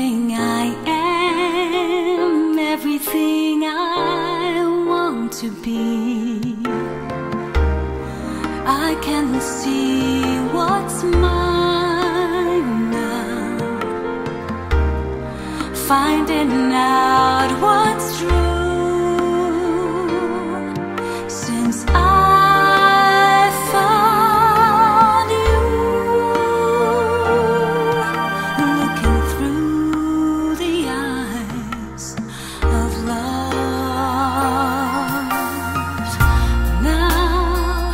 everything I am, everything I want to be. I can see what's mine now, finding out what's true. Since I found you, looking through the eyes of love, now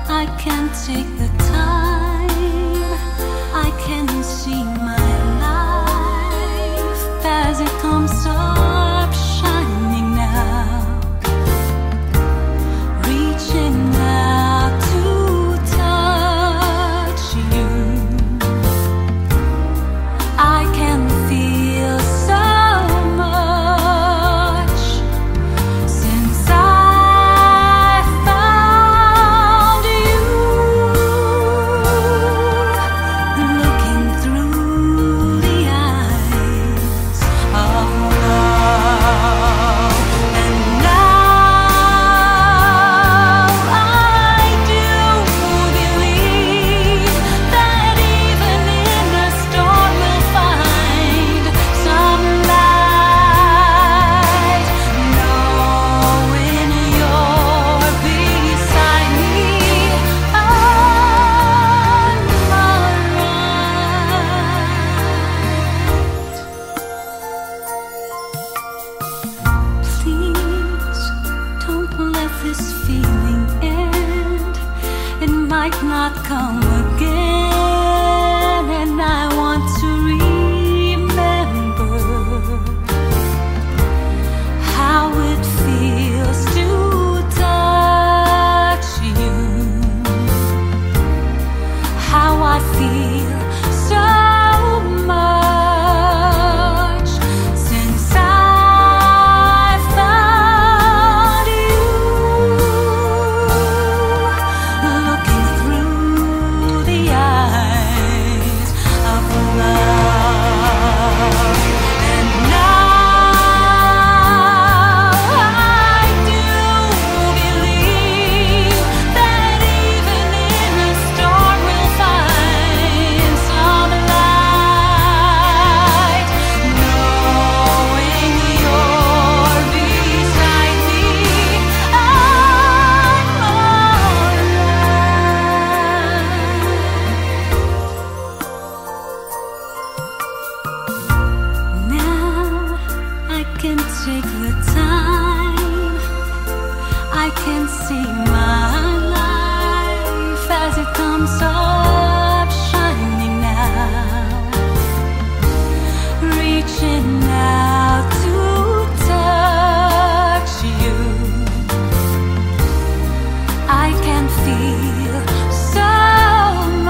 I can take the time, I can see my life as it comes up shining now, reaching out to touch you. I can feel so much since I found you, looking through the eyes of love. And now I do believe that even in a storm we'll find some light, knowing you're beside me on my right. Please don't let this feeling end. It might not come again, and I want to remember how it feels to touch you, how I feel so much since I found you, looking through the eyes of love. And now I do believe that even in a storm we'll find some light, knowing you're beside me I'm alright. Now I can take the time, I can see my life as it comes up shining now, reaching out to touch you. I can feel so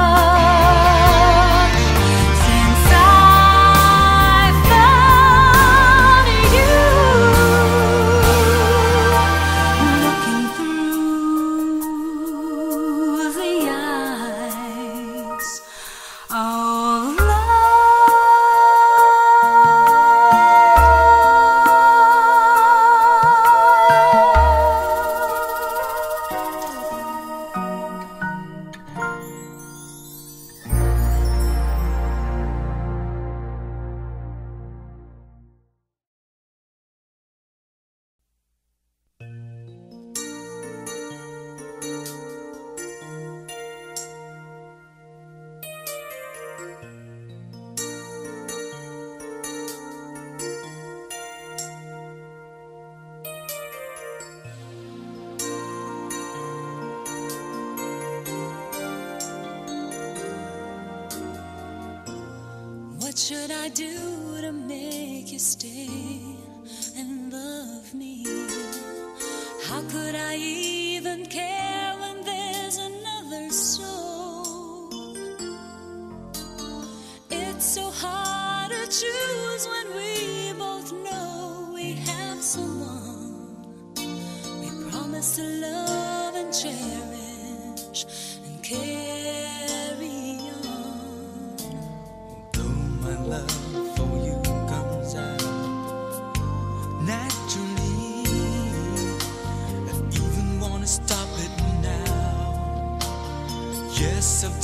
much since I found you, looking through the eyes of what should I do to make you stay and love me? How could I even care when there's another soul? It's so hard to choose when we both know we have someone we promise to love and cherish and carry on. Though my love for you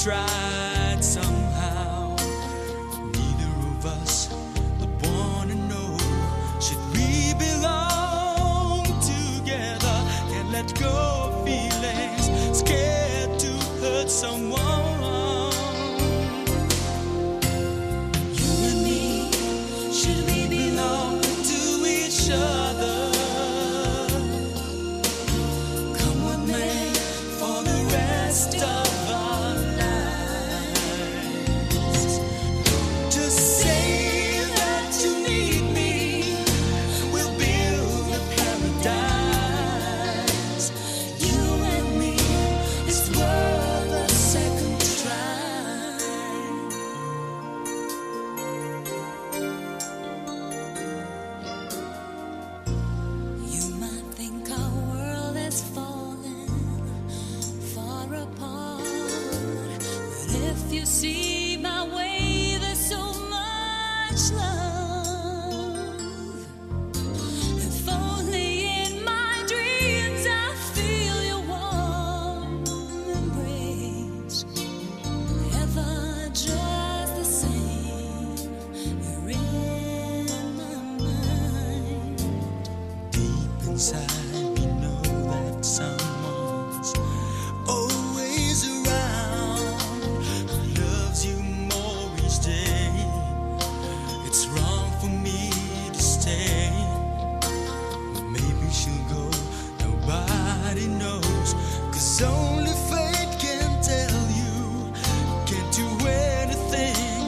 tried somehow. Neither of us would wanna know, should we belong together? Can't let go of feelings, scared to hurt someone. You and me, should we belong to each other? Come what may, for the rest of our lives. Just say that you need me, we'll build a paradise. You and me, it's worth a second try. You might think our world has fallen far apart, but if you see my way, there's so much love. If only in my dreams I feel your warm embrace, ever just the same, you're in my mind. Deep inside, we know that someone's always around, who loves you more each day. It's wrong for me to stay, but maybe she'll go, nobody knows, 'cause only fate can tell you, can't do anything,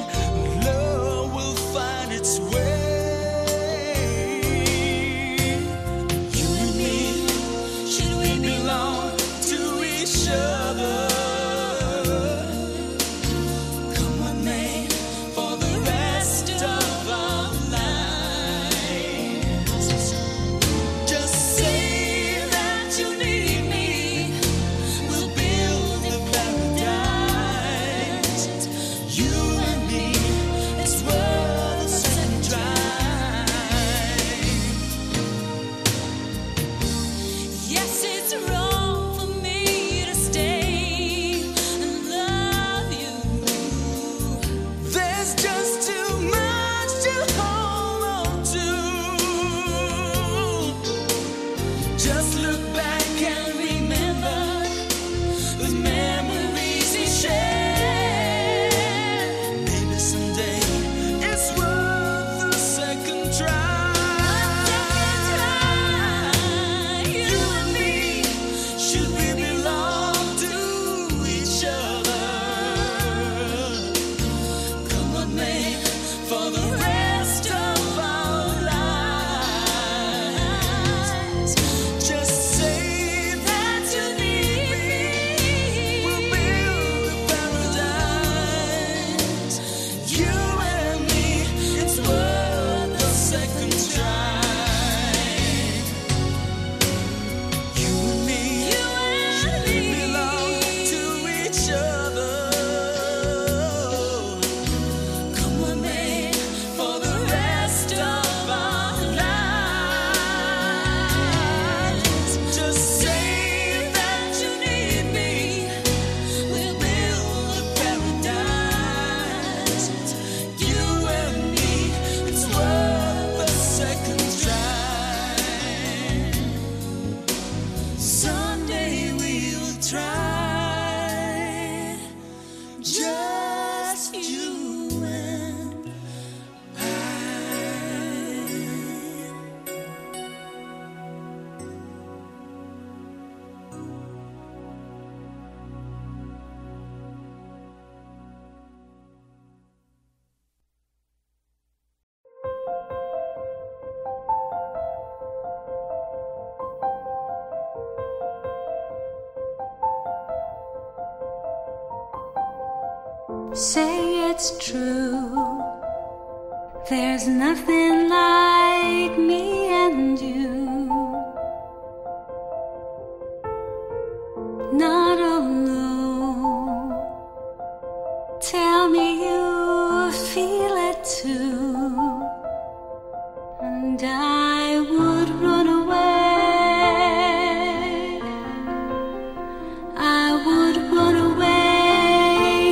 love will find its way. You and me, should we belong to each other? Come what may, for the rest of our lives. Just say that you need me, we'll build a paradise. You and me, it's worth a second try. Yes, it's wrong for me to stay and love you. There's just too much to hold on to. Just look back and remember those memories we shared. Maybe someday it's worth a second try. You and me, should we belong to each other? Come what may, for the rest of our lives. Just say that you need me, we'll build a paradise. You and me, it's worth a second try. You and me, should we belong to each other? Come what may, for the rest of our lives. Just say that you need me, we'll build a paradise. You and me, it's worth a second try. Someday we'll try, just you and I. Say it's true, there's nothing like me and you. Not alone, tell me you feel it too, and I would run away, I would run away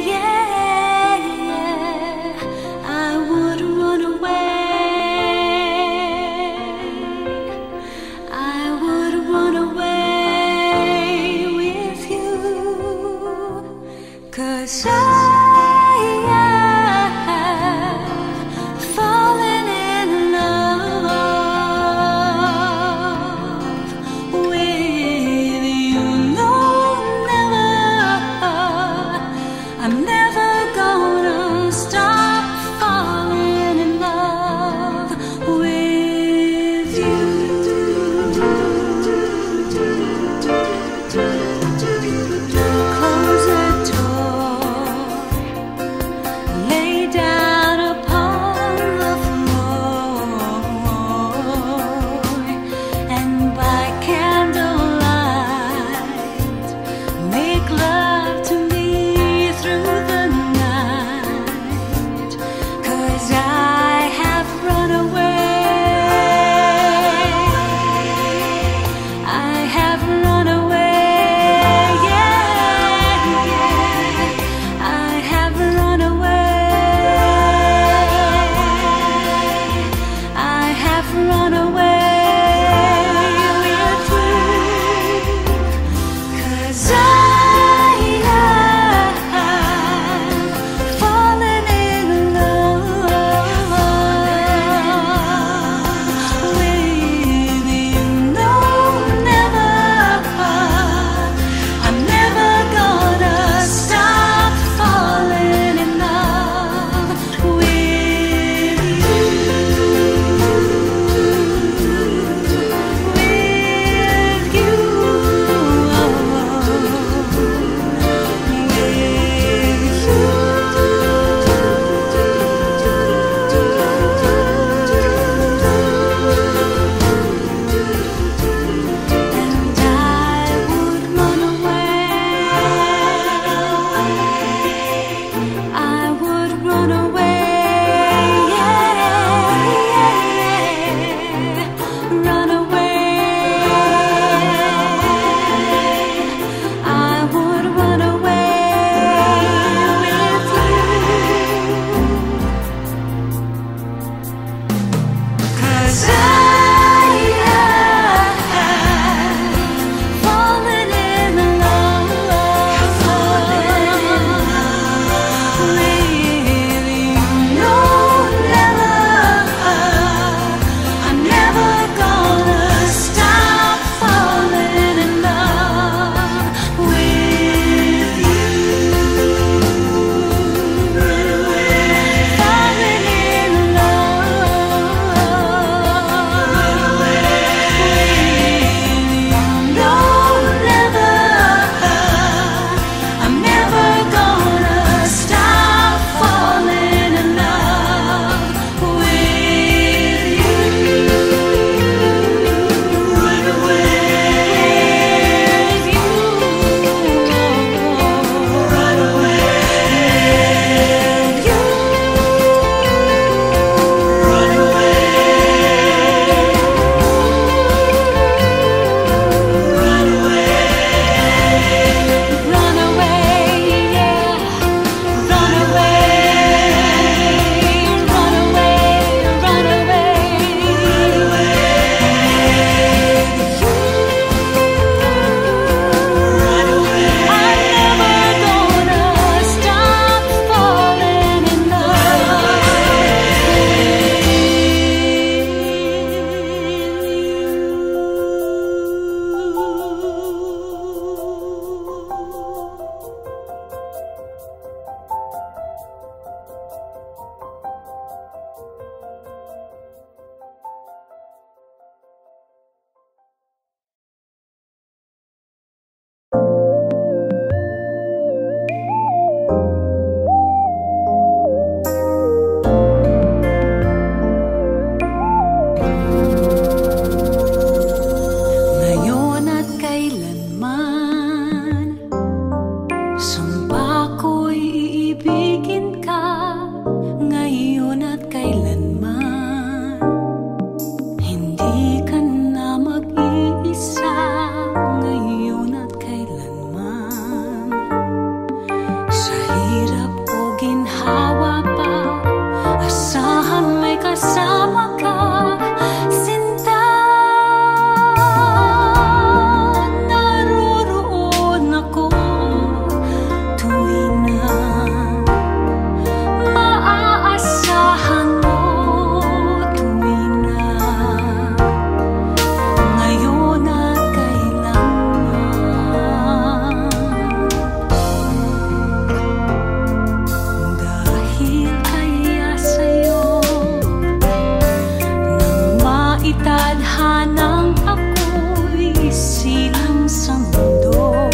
Sanang ako'y silang sa mundo,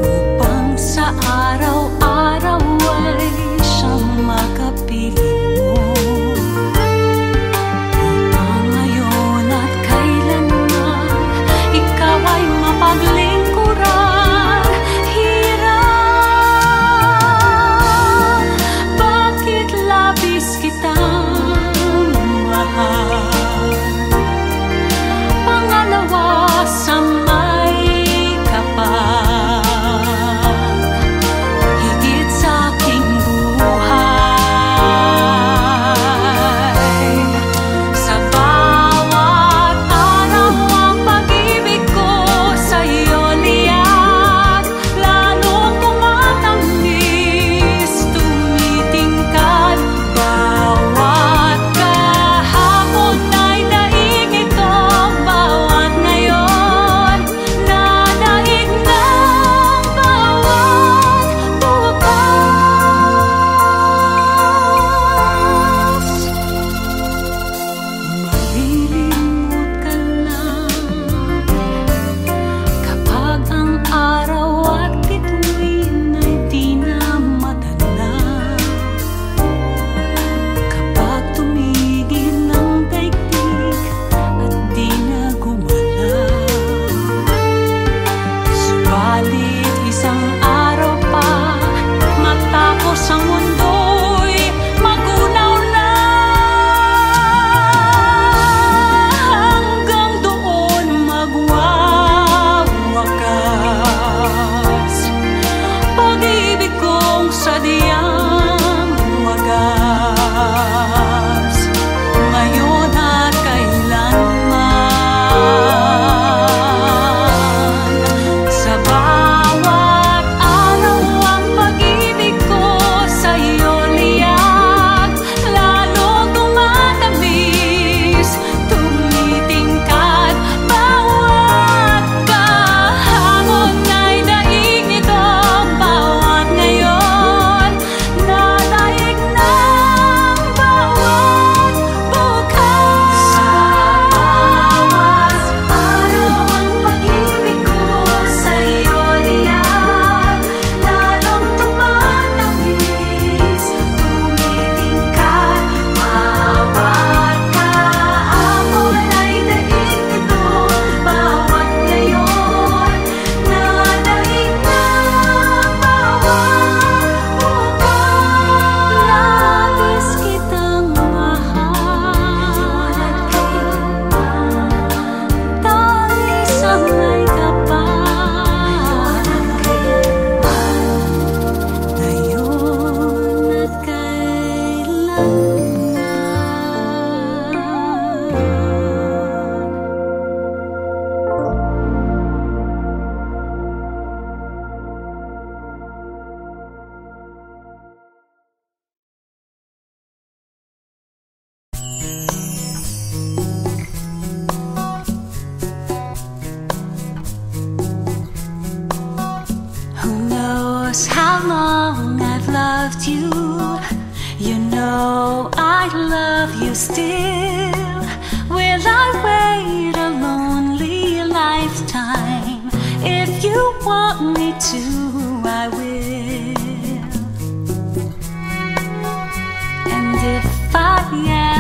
upang sa araw-araw ay siyang makapiling mo. Upang ngayon at kailanman ikaw ay mapaglingkuran. Hirap, bakit labis kitang mahal? Pangalawa sa may kapal, higit sa aking buhay. Sa bawat araw ang pag-ibig ko sa'yo liyak, lalong tumatamis, tumitingkad. Bawat kahapon ay daig ito, bawat ngayon nadaig ng bawat bukas. Malilimot ka lang kapag ang araw at bituin ay di na matanaw. Kapag tumigil ang daigdig at di na gumalaw. Subalit isang araw pa matapos ang mundo'y magunaw na. Hanggang doon magwawakas pag-ibig kong sadyang wagas. Ngayon at kailanman, sa bawat araw ang pag-ibig ko sa'yo liyak, lalong tumatamis, tumitingkad. Bawat kahapon ay daig nito, bawat ngayon nadaig ng bawat bukas. Sa bawat araw ang pag-ibig ko sa'yo liyak, lalong tumatamis, tumitingkad. Bawat kahapon ay daig nito, bawat ngayon nadaig ng bawat bukas. Labis kitang mahal, talis ang may kapal. Ngayon at kailanman. Who knows how long I've loved you? You know I love you still. Will I wait a lonely lifetime? If you want me to, I will. And if I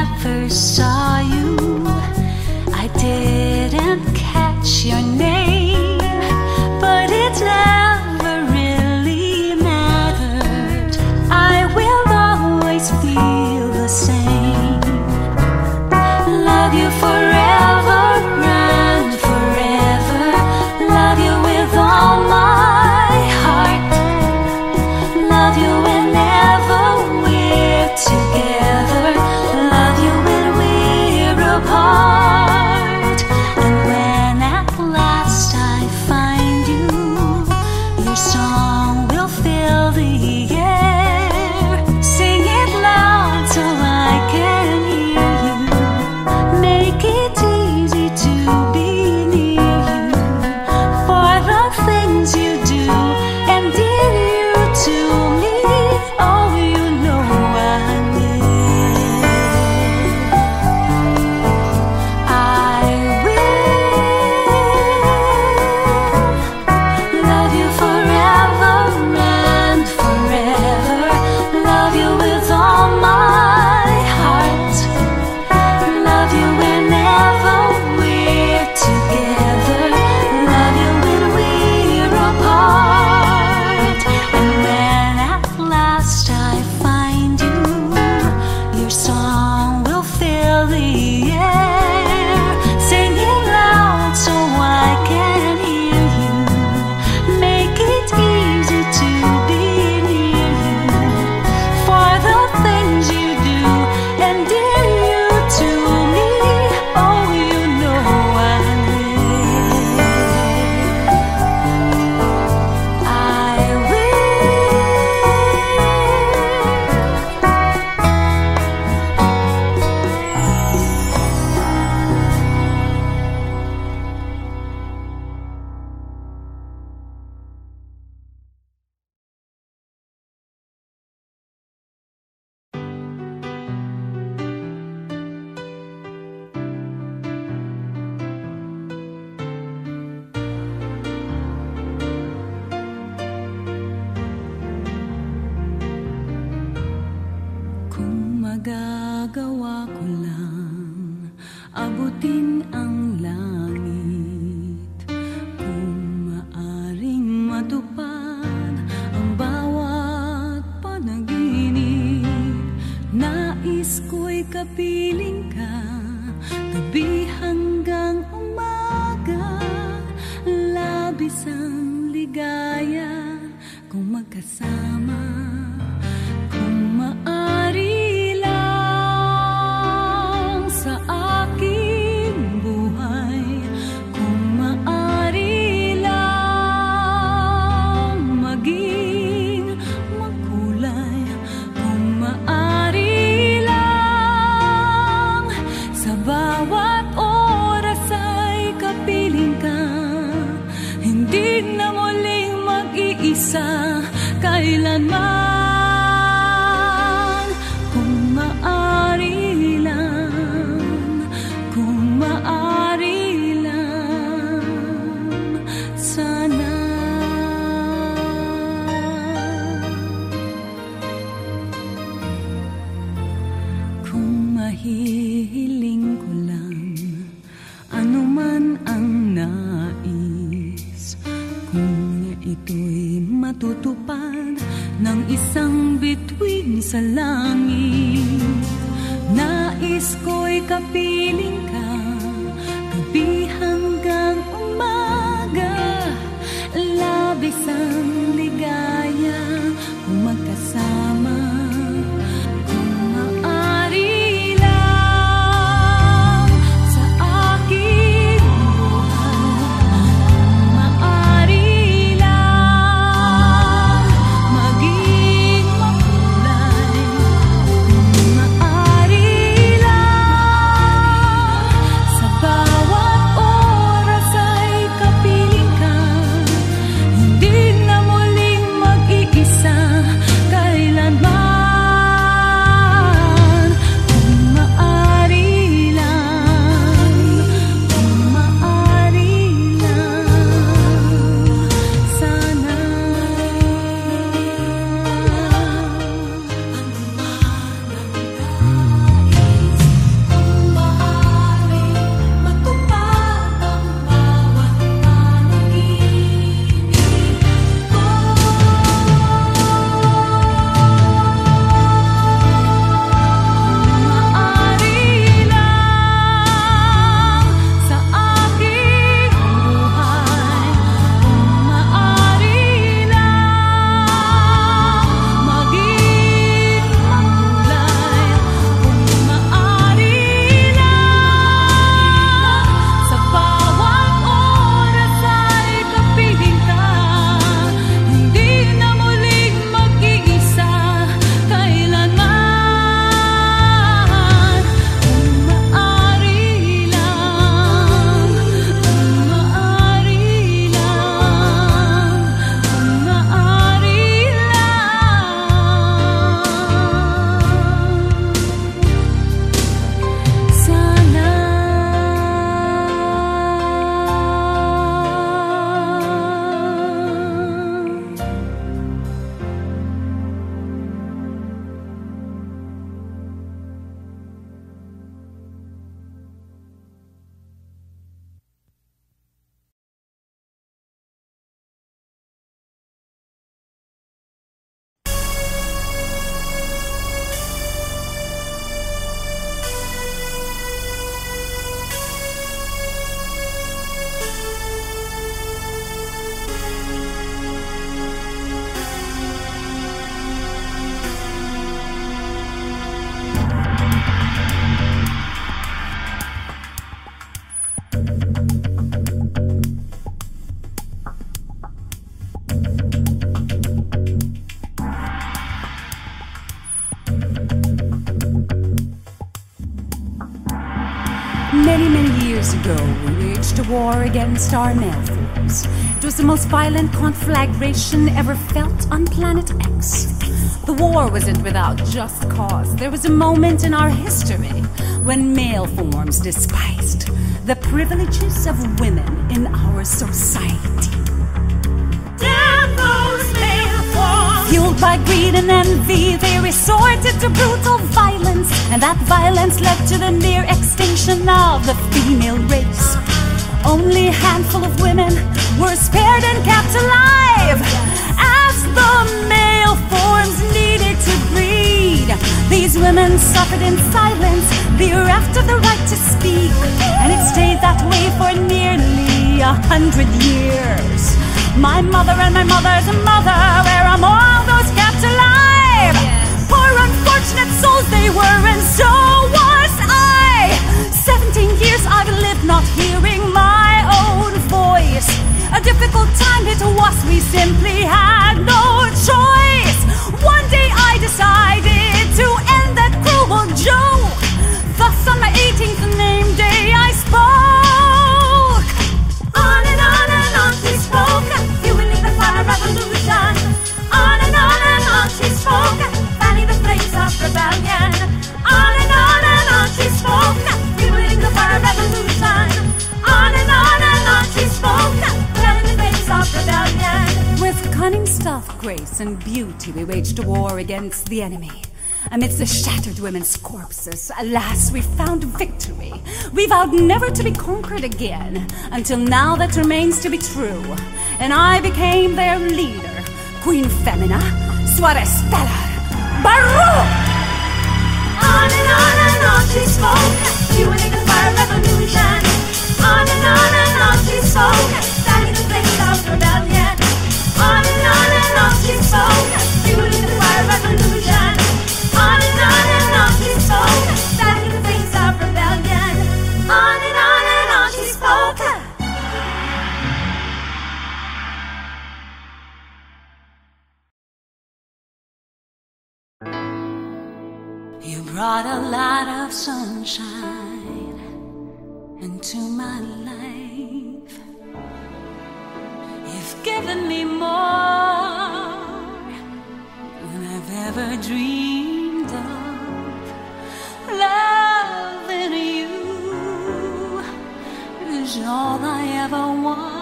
ever saw you, I didn't catch your name, but it never really mattered. I will always feel the same. Love you forever and forever. Love you with all my heart. Love you whenever we're together. Love you when we're apart. And when at last I find you, your song will fill the air. Sing it loud so I can hear you. Make it kapiling ka, gabi hanggang umaga, labis ang ligaya kung magkasama. Kung maari lang sa aking buhay, kung maari lang maging makulay, kung maari lang sa bawat oras ay kapiling ka, hindi na muling mag-iisa kailanman. Kung maari lang, kung maari lang, sana. Kung mahihiling ko lang, ano man ang nais, kung ito'y matutupad ng isang bituin sa langit, nais ko'y kapiling ka, gabi hanggang umaga, labis ang ligaya kung magkasama. Kung maari lang sa aking buhay, kung maari lang maging makulay, kung maari lang sa bawat oras ay kapiling ka, hindi na muling mag-iisa kailanman. Kung maari lang, kung maari lang, sana. Kung maari matupad ang bawat panaginip ko, maari lang sa aking buhay, kung maari lang maging makulay, kung maari lang sa bawat oras ay kapiling ka, hindi na muling mag-iisa kailanman. Kung maari lang, kung maari lang, kung maari lang, sana. Many, many years ago, we waged a war against our male forms. It was the most violent conflagration ever felt on planet X. The war wasn't without just cause. There was a moment in our history when male forms despised the privileges of women in our society. Damn those male forms! Fueled by greed and envy, they resorted to brutal violence, and that violence led to the near extinction of the female race. Only a handful of women were spared and kept alive as the male All forms needed to breed. These women suffered in silence, bereft of the right to speak, and it stayed that way for nearly 100 years. My mother and my mother's mother, where are all those kept alive? Poor unfortunate souls they were, and so was I. 17 years I've lived not hearing my own voice. A difficult time it was, we simply had no choice. One day I decided to end that cruel joke. Thus on my 18th name day I spoke. On and on she spoke, fueling the fire revolution. On and on she spoke, fanning the flames of rebellion. On and on she spoke, fueling the fire revolution. On and on she spoke, fanning the flames of rebellion. With cunning stealth, grace, and beauty we waged a war against the enemy. Amidst the shattered women's corpses, alas, we found victory. We vowed never to be conquered again, until now that remains to be true. And I became their leader, Queen Femina, Suarez Stellar, Baruch! On and on she spoke, fueling the fire revolution. On and on she spoke, fanning the flames of rebellion. On and on she spoke, fueling the fire revolution. On she spoke, fanning the flames of rebellion. On she spoke. You brought a lot of sunshine into my life. You've given me more than I've ever dreamed of. Loving you is all I ever want.